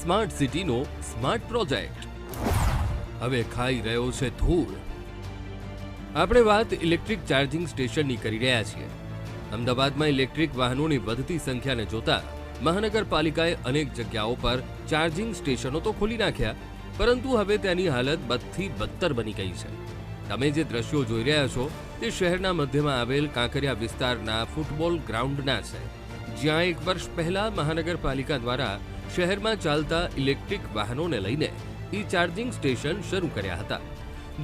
Smart સિટીનો smart project હવે ખાઈ રહ્યો છે ધૂળ। આપણે વાત ઇલેક્ટ્રિક ચાર્જિંગ સ્ટેશનની કરી રહ્યા છીએ। અમદાવાદમાં ઇલેક્ટ્રિક વાહનોની વધતી સંખ્યાને જોતા મહાનગરપાલિકાએ અનેક જગ્યાઓ પર ચાર્જિંગ સ્ટેશનો તો ખોલી નાખ્યા, પરંતુ હવે તેની હાલત બદથી બદતર બની ગઈ છે। તમે જે દ્રશ્યો જોઈ રહ્યા છો તે શહેરના મધ્યમાં આવેલ કાંકરિયા વિસ્તારના ફૂટબોલ ગ્રાઉન્ડના છે, જ્યાં 1 વર્ષ પહેલા મહાનગરપાલિકા દ્વારા શહેરમાં ચાલતા ઇલેક્ટ્રિક વાહનોને લઈને ચાર્જિંગ સ્ટેશન શરૂ કર્યા હતા।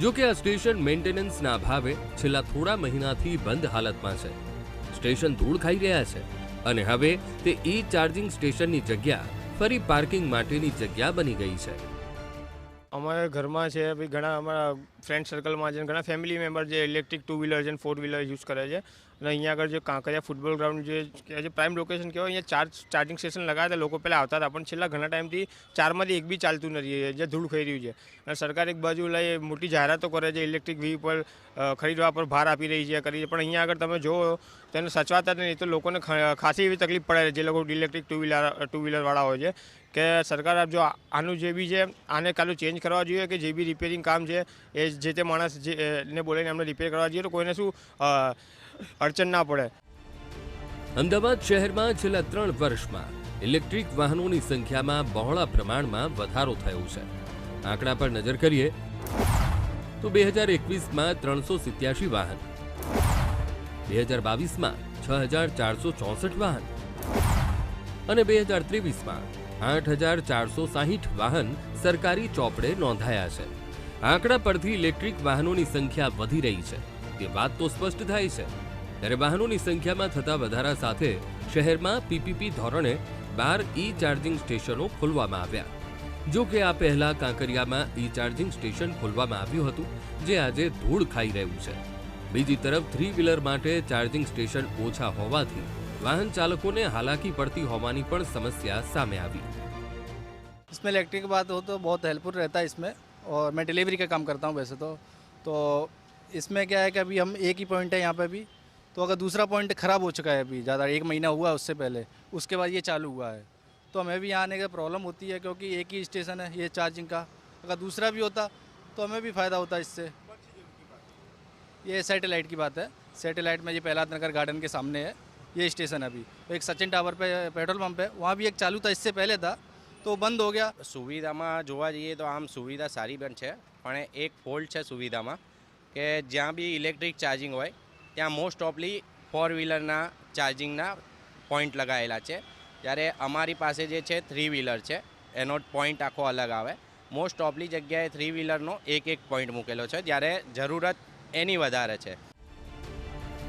જો કે આ સ્ટેશન મેન્ટેનન્સના અભાવે છેલ્લા થોડા મહિનાથી બંધ હાલતમાં છે। સ્ટેશન ધૂળ ખાઈ રહ્યા છે અને હવે તે ચાર્જિંગ સ્ટેશનની જગ્યા ફરી પાર્કિંગ માટેની જગ્યા બની ગઈ છે। અમારા ઘરમાં છે ભાઈ, ઘણા અમારા ફ્રેન્ડ સર્કલમાં છે, ઘણા ફેમિલી મેમ્બર જે ઇલેક્ટ્રિક 2 વ્હીલર છે, 4 વ્હીલર યુઝ કરે છે। અને અહીંયા આગળ જે કાંકરિયા ફૂટબોલ ગ્રાઉન્ડ જે પ્રાઇમ લોકેશન કહેવાય, અહીંયા ચાર્જિંગ સ્ટેશન લગાવ્યા હતા, લોકો પહેલાં આવતા હતા, પણ છેલ્લા ઘણા ટાઈમથી 4માંથી 1 બી ચાલતું નથી, જે ધૂળ ખાઈ રહ્યું છે। અને સરકાર એક બાજુ લઈ મોટી જાહેરાતો કરે છે, ઇલેક્ટ્રિક વ્હીકલ ખરીદવા પર ભાર આપી રહી છે, કરી છે, પણ અહીંયા આગળ તમે જુઓ તેને સચવાતા નહીં તો લોકોને ખાસી એવી તકલીફ પડે છે, જે લોકો ઇલેક્ટ્રિક 2 વ્હીલરવાળા હોય છે, કે સરકાર જો આનું જે બી છે આને કાલું ચેન્જ કરવા જોઈએ, કે જે બી રિપેરિંગ કામ છે એ જે તે માણસ ને બોલીને અમને રિપેર કરવા જોઈએ, તો કોઈને શું અડચણ ના પડે। અમદાવાદ શહેરમાં છેલ્લા 3 વર્ષમાં ઇલેક્ટ્રિક વાહનોની સંખ્યામાં બહોળા પ્રમાણમાં વધારો થયો છે। આંકડા પર નજર કરીએ તો 2021માં 387 વાહન, 2022માં 6464 વાહન અને 2023માં 8460 વાહન સરકારી ચોપડે નોંધાયા છે। આંકડા પરથી ઇલેક્ટ્રિક વાહનોની સંખ્યા વધી રહી છે તે વાત તો સ્પષ્ટ થાય છે। ત્યારે વાહનોની સંખ્યામાં થતા વધારા સાથે શહેરમાં પીપીપી ધોરણે 12 ચાર્જિંગ સ્ટેશનો ખોલવામાં આવ્યા। જો કે આ પહેલા કાંકરિયામાં ચાર્જિંગ સ્ટેશન ખોલવામાં આવ્યું હતું, જે આજે ધૂળ ખાઈ રહ્યું છે। બીજી તરફ 3 વ્હીલર માટે ચાર્જિંગ સ્ટેશન ઓછા હોવાથી वाहन चालकों ने हालाकी पड़ती होवानी पण समस्या सामे आवी। इसमें इलेक्ट्रिक की बात हो तो बहुत हेल्पफुल रहता है इसमें, और मैं डिलीवरी का काम करता हूँ वैसे तो इसमें क्या है कि अभी हम एक ही पॉइंट है यहाँ पे भी, तो अगर दूसरा पॉइंट ख़राब हो चुका है अभी ज़्यादा 1 महीना हुआ उससे पहले, उसके बाद ये चालू हुआ है, तो हमें भी यहाँ आने का प्रॉब्लम होती है, क्योंकि एक ही स्टेशन है ये चार्जिंग का। अगर दूसरा भी होता तो हमें भी फ़ायदा होता इससे। ये सैटेलाइट की बात है, सैटेलाइट में ये प्रहलाद नगर गार्डन के सामने है ये स्टेशन। अभी एक सचिन टावर पे पेट्रोल पंप है, वहाँ भी एक चालू था इससे पहले था, तो बंद हो गया। સુવિધામાં જોવા જઈએ તો આમ સુવિધા સારી પણ છે, પણ એક ફોલ્ટ છે સુવિધામાં, કે જ્યાં બી ઇલેક્ટ્રિક ચાર્જિંગ હોય ત્યાં મોસ્ટ ઓફલી 4 વ્હીલરના ચાર્જિંગના પોઈન્ટ લગાવેલા છે, જ્યારે અમારી પાસે જે છે 3 વ્હીલર છે એનો પોઈન્ટ આખો અલગ આવે। મોસ્ટ ઓફલી જગ્યાએ 3 વ્હીલરનો એક પોઈન્ટ મૂકેલો છે, જ્યારે જરૂરત એની વધારે છે।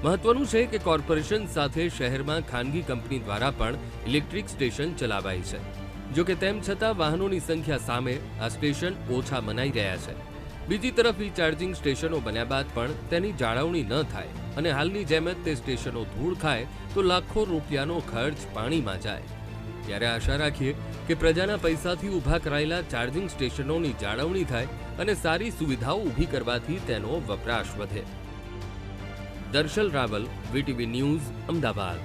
મહત્વનું છે કે કોર્પોરેશન સાથે શહેરમાં ખાનગી કંપની દ્વારા પણ ઇલેક્ટ્રિક સ્ટેશન ચલાવાય છે। જો કે તેમ છતાં વાહનોની સંખ્યા સામે આ સ્ટેશન ઓછા મનાઈ રહ્યા છે। બીજી તરફ ચાર્જિંગ સ્ટેશનો બન્યા બાદ પણ તેની જાળવણી ન થાય અને હાલની જેમ જ તે સ્ટેશનો ધૂળ ખાય તો લાખો રૂપિયાનો ખર્ચ પાણીમાં જાય। ત્યારે આશા રાખીએ કે પ્રજાના પૈસાથી ઊભા કરાયેલા ચાર્જિંગ સ્ટેશનોની જાળવણી થાય અને સારી સુવિધાઓ ઊભી કરવાથી તેનો વપરાશ વધે। दर्शल रावल, VTV न्यूज़, अमदावाद।